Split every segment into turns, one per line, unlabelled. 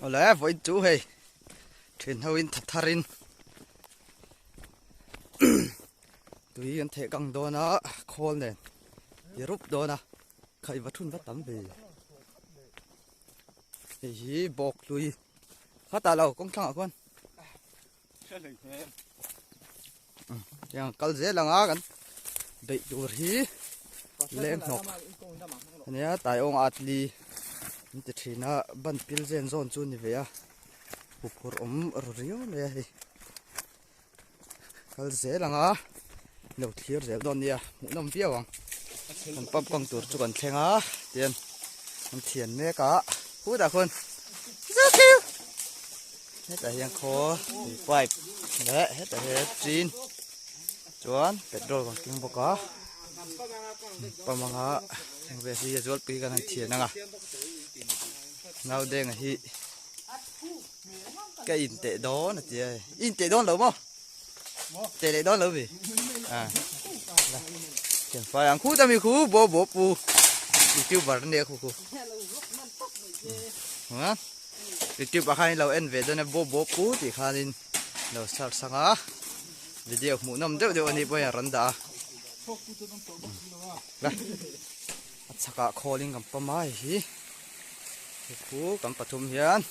lẽ với chú hay trên hậu in thật tharin tùy anh thể căng đó nó khôn này rúp đó nè khai vật thun vật tắm về thì bọc tùy phát tài lâu cũng thằng à con yang kal dễ là ngãกันbị đuổi hí lên nọc này tại ông atliนี่จะทีน่ะบันพิลเซนโซนจุนนี่เวียผู้พรมริ้วเลยเขาเสียหลังอ่ะเราเที่ยวเสียตอนนี้มุน้ำเปี้ยวอ่ะมันปั๊บกองตัวจุกันเชงอ่ะเตียนมันเทียนเมกะพูดแต่คนเจ้าคิวเฮ็ดแต่ยังคอไปและเฮ็ดแต่เฮ็ดจีนจวนเป็ดโดนของกินบกะประมาณอ่ะเวทีจะจวดปีกันเทียนนั่งอ่ะngao đen là hi cái in tệ đó là chị ơi in tệ đó lâu không tệ đấy đó lâu gì à chẳng phải ăn khu ta mi khu bố bố pu đi kêu vào đây khu hả đi kêu vào hai lâu em về đây này bố bố pu thì khai lên lâu sao sang á video muốn nằm đâu đâu anh đi bây giờ rắn đã đây chắc cả calling cầm pam mai hi cú cầm bát thùng hiền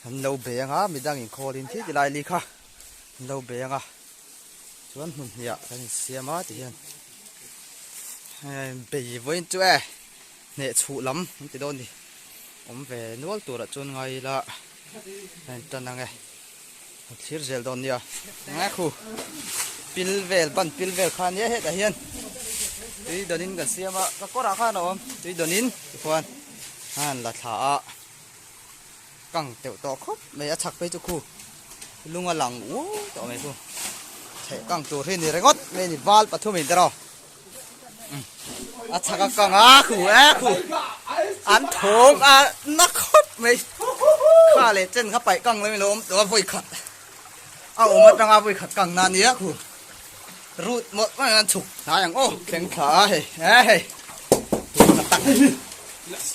hắn lâu bè ngã mình đang in calling thế thì lại đi kha lâu bè ngã chuẩn mình hiểu cái xe má thì hiền bè với chú ấy nệ chủ lắm thì đâu đi ông về nuốt tuổi đã chôn ngay là chân năng này chiếc gel đòn nhá ngã khu pin về khan nhé hết cả hiền tuy đòn in cái xe mà có ra khan đâu tuy đòn in khoan là thả căng tiểu to khóc mày chắc bây giờ khu lung ở lằng ú tao mày khu thể căngตัวที่นี่ระงดไม่นี่วาลปัทุมินเด้อchắc căng khuอันถงนักขบไม่ข้าเลยเจนเข้าไปกังเลยไม่ล้มตัววุ่ยขัดเอามาตั้งวุ่ยขัดกังนานนี้คู่รูดหมดว่างั้นฉุกหาอย่างโอ้แข็งขาเฮ้ย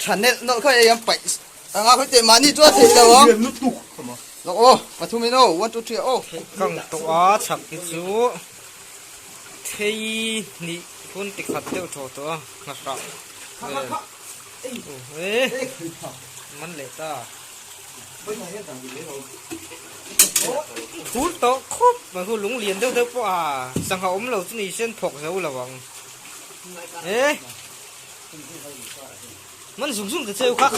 ฉันเนี่ยเราเคยยังไปต่างหากเขาเตะมานี่ตัวเสียแล้วเราโอ้มาทุ่มไม่โน่วันตัวเทียโอ้
กังตัวฉักกิจูที่นี่คุณติดขัดเที่ยวโถตัวนะครับเฮ้ยมันเละจ้าคุณโตครบมาคุณลุงเรียนเท่าป่าสังหารเราที่นี่เส้นผกเสาระวังเอ๊ะมันสูงแต่เจ้าค่ะ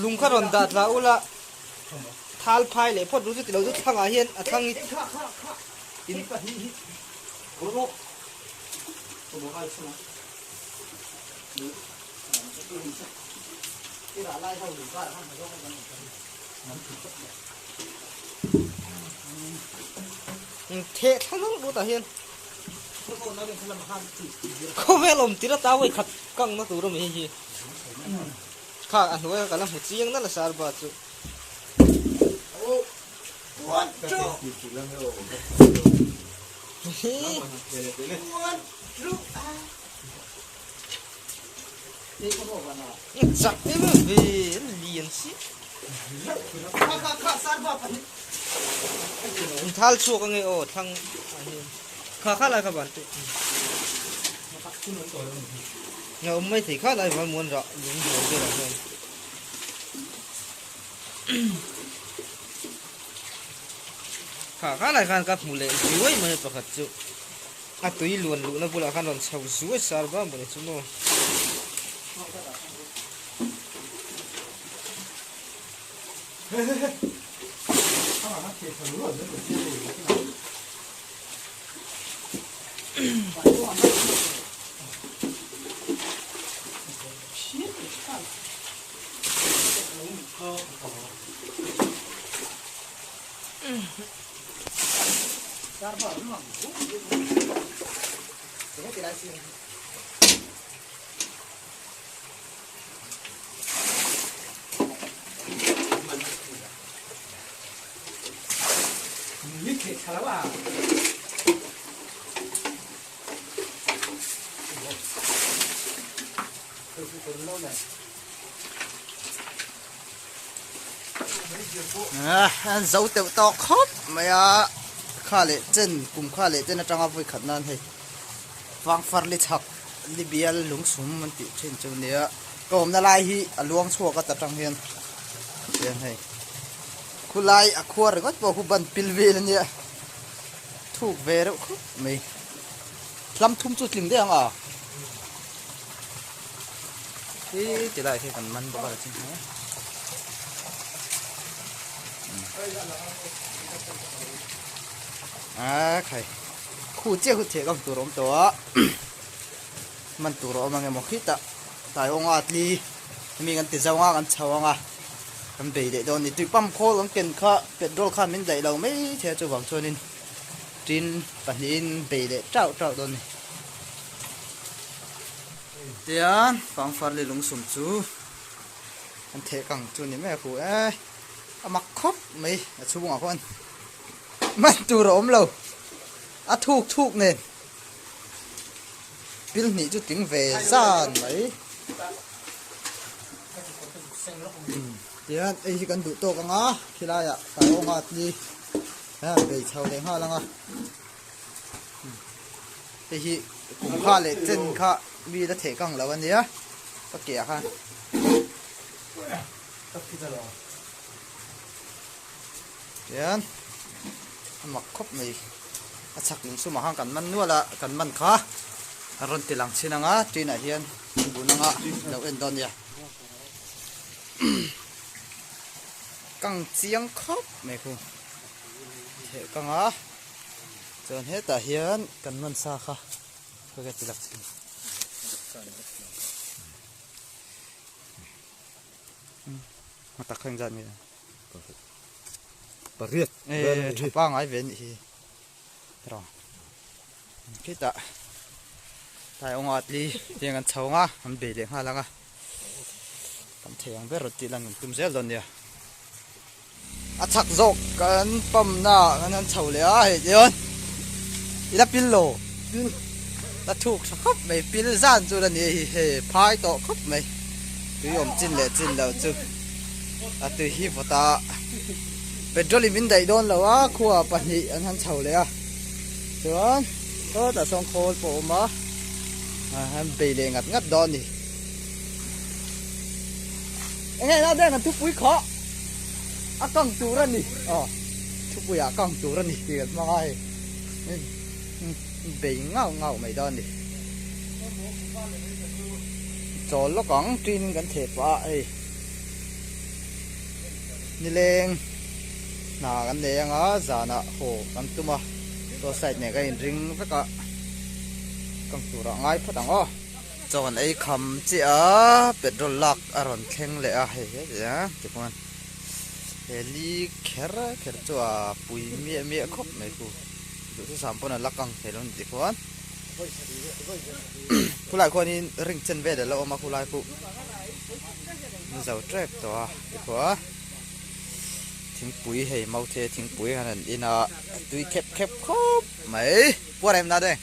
ลุงข้าร่อนดัดละอุละทาลพายเลยพอรู้สึกเราจะทางอาเฮียนทางนี้อินเททั้งนั้นรู้แต่เฮียนเขาเวลาตีระตาไว้ขัดกังนักตัวเราไม่เห็นข้าอันนู้นกันแล้วหัวเจียงนั่นแหละสารบัดจุจับนี่มันเป็นเลียนสิท้าลชัวกันไงโอ้ทั้งข้าอะไรครับบ้านติเงาไม่ถิข้าอะไรมาม้วนระลุงหัวเจ้าเลยข้าอะไรกันกับหมูเล่สวยมันประคัดจุอ่ะตัวอีล้วนลุนะบุลาขันล้วนชาวสวยสารบ้ามันจุโน่นี่เข็ดแล้วอ่ะ Hãy subscribe cho kênh Ghiền Mì Gõ để không bỏ lỡ
dấu tiểu to khóc mày à khá lệ chân cùng khá lệ chân là trong vui khẩn nan hay vang phật lệ chọc đi bia lúng súng mình tự trên chỗ này còn là lai hi luang xua cái tập trong hiền hiền hay khu lai khu rồi ngót vào khu bần pil về lên nhỉ thuộc về đâu khóc mày làm thum chút linh đấy không à thì chỉ lại thì còn mặn bao giờ chứ khai khu chia khu thiệt con tụi ông tụi mình tụi ông mà nghe một khít ta tại ông ăn đi mình ăn tiệt rau ăn cháo ăn ăn bể để đó thì tụi băm khô lắm kiện khá petrol khá mình đẩy đầu mấy thế cho vàng cho nên trên bản in bể để trao đó này tiền vàng phật lên lúng sùng chú ăn thế càng chú này mấy khu ấy mặc khóc mấy chú bông à con mình tụi ông lâu thuk nè pil ni chút tiếng về gian mấy tiền ấy chỉ cần đủ to cái ngã khi lại à tại ông ngạt đi về chầu để hoa lăng à thì cũng khá lệ chân khá vì đã thể căng là vấn đề á tất cả ha tiền mặc khóc này chắc những số mà hàng cần man nữa là cần man khá rồi thì làm xin ngã trên này hiền bún ngã đầu em đòn vậy căng chiang khóc mày không thế căng á cho hết ta hiền cần man xa khá cái gì làm xin mà ta không dám như
bà riết
chụp ba ngày về thì rồi cái tạ tại ông ngọt đi tiền ăn cháo ngà ăn bể để hoa lăng à cầm thèm với rồi tí lần tụm dễ luôn nè chắc dọc cái bầm na cái ăn cháo lẽ hết rồi đi là pin lô đã thuộc khóc mày pin gian rồi là nè hè phai to khóc mày tụi ông chín lệ chứ tụi hi phụ ta petrol mình đầy đôn là quá khua bẩn nhị ăn ăn cháo lẽ chuẩn có đã xong khô bộ mà hắn bị để ngắt đòn đi nghe nó đây là thuốc quý khó căng chủ ra đi thuốc quý căng chủ ra đi thì mà ai bị ngao mày đòn đi cho nó còn trên gần thẹp vậy đi lên nà gần đây ngó giờ nè hồ gần tụi mà tôi xài này cái ring với cả con chủ đó ngay phát đằng cho anh ấy cầm chị petrol lạc rồi khen lệ hay thế nhá thì con heli kera cho bùi mía khóc này cô tụi sản phẩm là lạc căng thế luôn thì con cô lại con đi ring chân về để lâu mà cô lại cô giàu trép to thì có thím bùi hay mau thế thím bùi hành in tụi khép khóc mấy bữa em ra đây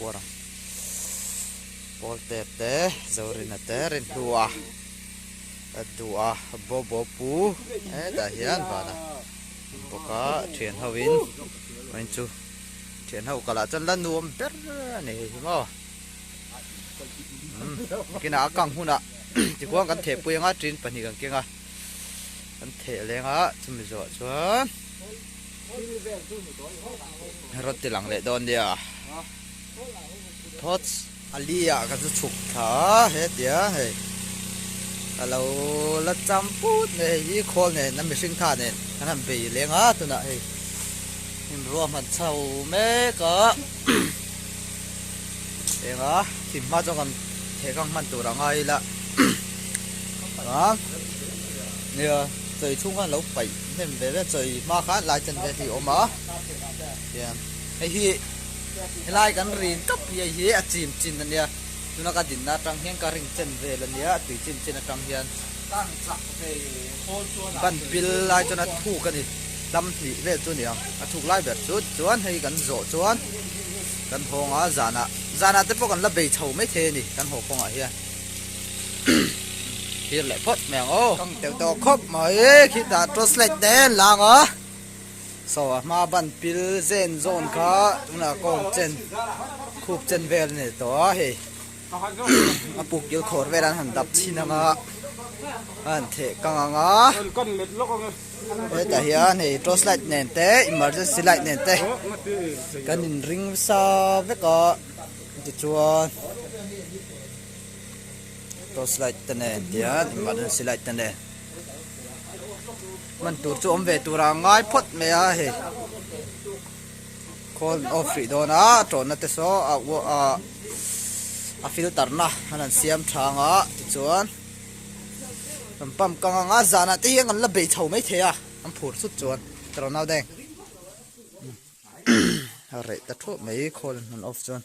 bữa rồi bol tete zorin rin dua bobo pu dah hian bana boka thian hawin main chu thian hau kala chan lan nuam ber nei mo kina kang huna ti kwang kan the puya nga trin pani kan kenga kan the lenga chumi zo chuan rot ti lang le don dia thoughts alia ka chu chuk tha he tia he alo la champut ne hi khol ne nam sing tha ne kan be lenga tu na he him ro man chau me ka enga tim ma jong kan the kang man tu ra ngai la nè trời chung kan lo pai nem ve trời ma kha lai chen ve ti oma yan hi lai kan rin kap hi achim chin ania tuna ka din na tang hian ka ring chen ve la nia tui chin chen atang hian tan chak ve khol chuan ban bil lai chona thu ka ni lam thi ve chu nia a thuk lai ber chu chuan hei kan zo chuan kan honga zana te po kan la be chho mai the ni kan ho khonga hian Hiền lại phất mèo ô con tiểu tổ khóc mới khi đã trốn lệch đen là ngó so mà bắn pil zen zone cả chúng là con chân khúc chân về này to hi mà buộc yêu khổ về đang hành đập chi nào anh thế căng ngó thế tại hiện này trốn lệch nền té emergency lệch nền té cái nhìn ring sao với có thì chuột trốn lệch tên này thì emergency lệch tên này mình tụt xuống về tụt ra ngay phốt mẹ hi call off đó na trốn nó tới số filter na anh xem thang á chuan pam căng ngã già na tí anh là bị thầu mấy thế à anh phụt xuất chuan tròn nào đây rồi ta thuốc mấy call anh off chuan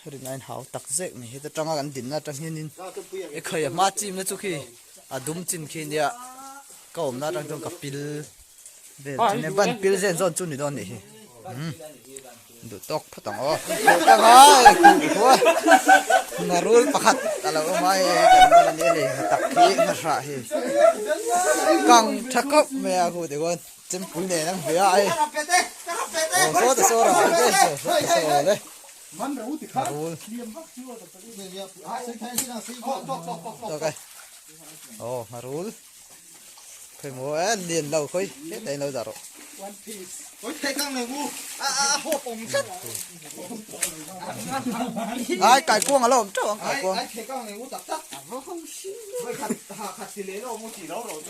rồi anh hảo tắc dễ này hết trong anh đỉnh na trong hiên nín cái khởi mà chim nó chút khi đúng chín khi nè cậu na trong trong cặp pil về nên ban pil gen zone chun đó nàyดูตกพัดต่อตั้งหัวนารูลปักตลอดมาแต่มันนี่เลยตักขี้มาสระเฮกังชักกบเมียกูเดี๋ยวก่อนจิ้มปุ๋ยเนี่ยนั่งเบียไอ้โอ้โหแต่โซ่เราไม่ได้โซ่เลยนารูลโอเคโอ้นารูลเคยมัวเรียนเราค่อยเฮ็ดได้เราจ้ะหรอ
Ôi thấy căng này ngu hộp ổng chất
ai cài cuông à lộn chỗ cài cuông
ai thấy căng này ngu tắc tắc không xin vậy khát thì lấy đâu ngu chỉ đâu rồi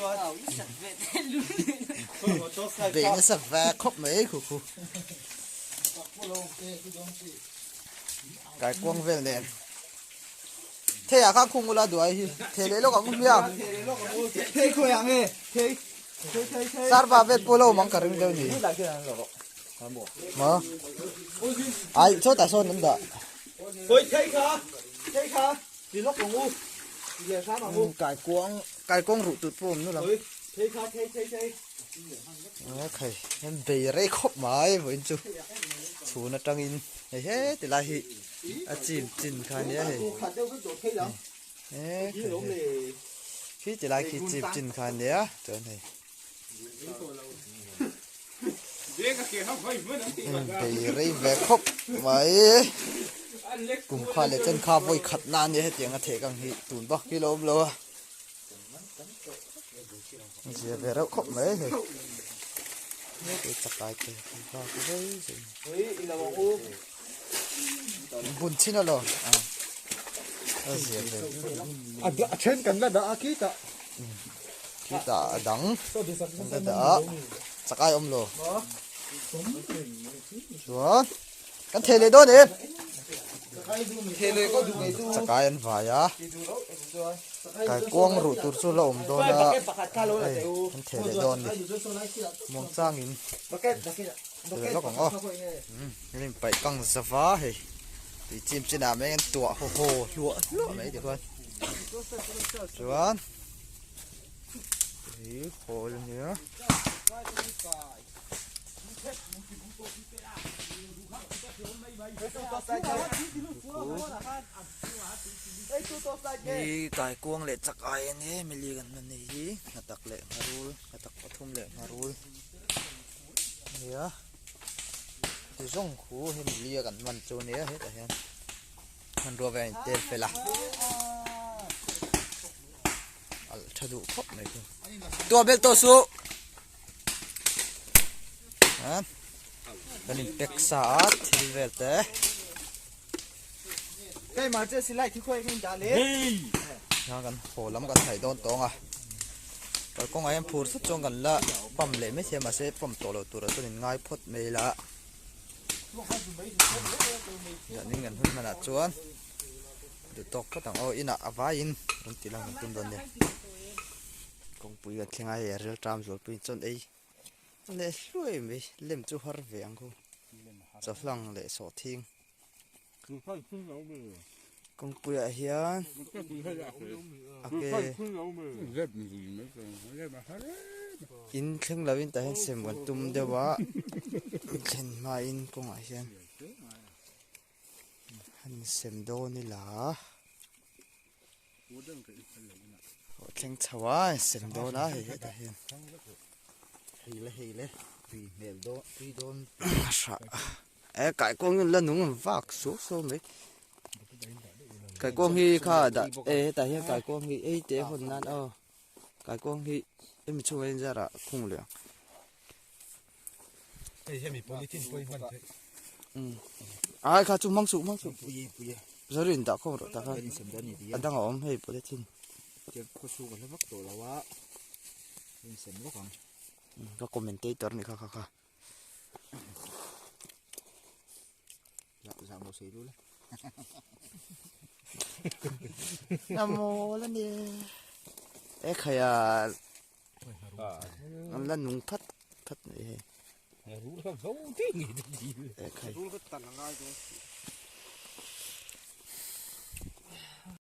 cho
về nó sập và khóc mấy khủ khủ cài cuông về nè thế à khác khung là đuổi thế lấy lúc cũng biết
thế khôi hàng nghe thế
sar ba vet polo mang karim deu ni ma ai cho ta son nda
ôi thấy khá thì lúc ngu giờ sáng mà ngu
cài cuông rụ tụt pom nữa là
thấy khá thấy
okay em về rei khop mai với chú chú nó trăng in thế thì là hi chim chim khai nhé khi chỉ là khi chim chim khai nhé chỗ này bị rây về khóc vậy cùng khoa lệ chân khoa vui khát nan như hết tiếng thể càng hị tụn bắc kilo lô giờ về đâu khóc mấy thì cái chặt lại cái vào cái đấy buồn chi nó rồi giờ về
trên cần là đã kỹ ta
khi ta đắng đã chắc ai lô xuống cái thề này đó nè
thế này có dùng này
chắc ai ăn vải á cái quăng rủ tụt xuống lồng đó là cái thề này đó nè mong sang in từ nó còn ó nên phải căng sa phá thì chim trên nào mấy anh tụa hồ lụa mấy được không xuống thì hồ luôn nhớ đi cài cuông lệ chắc ai nè mình liền gần này gì là tắc lệ marul là tắc thum lệ marul nhớ thì rong khu thì mình liền gần mình chỗ này hết rồi mình đua về tên phải là thật đủ khóc này cơ tua bel to su cái này bẹc sát thì về thế
cái mà chơi xí lại thì khôi mình trả lấy
nó gần khổ lắm gần thầy đôn tông à rồi con em phun xuất trong gần là bầm lệ mấy xe mà sẽ bầm tổ lầu tổ đó tôi nên ngay phốt mày là giờ nên gần hơn mà là chuan được tóc các thằng ôi ina avai in rồi tí là tum đồn này công bùi gần khi ngay real time rồi pin chọn ấy lệ xuôi mấy lem chú har vẹn cô cho phăng lệ sọ thiên công bùi ở hiền in khung là in tại xem còn tum đâu quá trên mai in công ở hiền hắn xem đô này là
cú đừng cái phần lấy nè
thằng cháu xem đó là hệ ta hiện
hì lệ vì nền đó vì đôn
sao cái con lần đúng vác số số mấy cái con hi khá đã tại hiện cái con hi tế hồn nan cái con hi em chui lên ra là không liền
cái gì mình polythene quay mình
ai khá chung măng sụ
bùi
giờ đến đã không rồi ta khá
bên xem đó nhỉ đi
anh đang ốm hay bữa tin
chỉ có số cái nó bắt đầu là quá bên xem nó còn
có commentator này khá
dạo một xí luôn
nam mô lên đi ê khai à lần nung thắt này
rú không xấu thế gì
ê khai
rú cái tận ngay thôi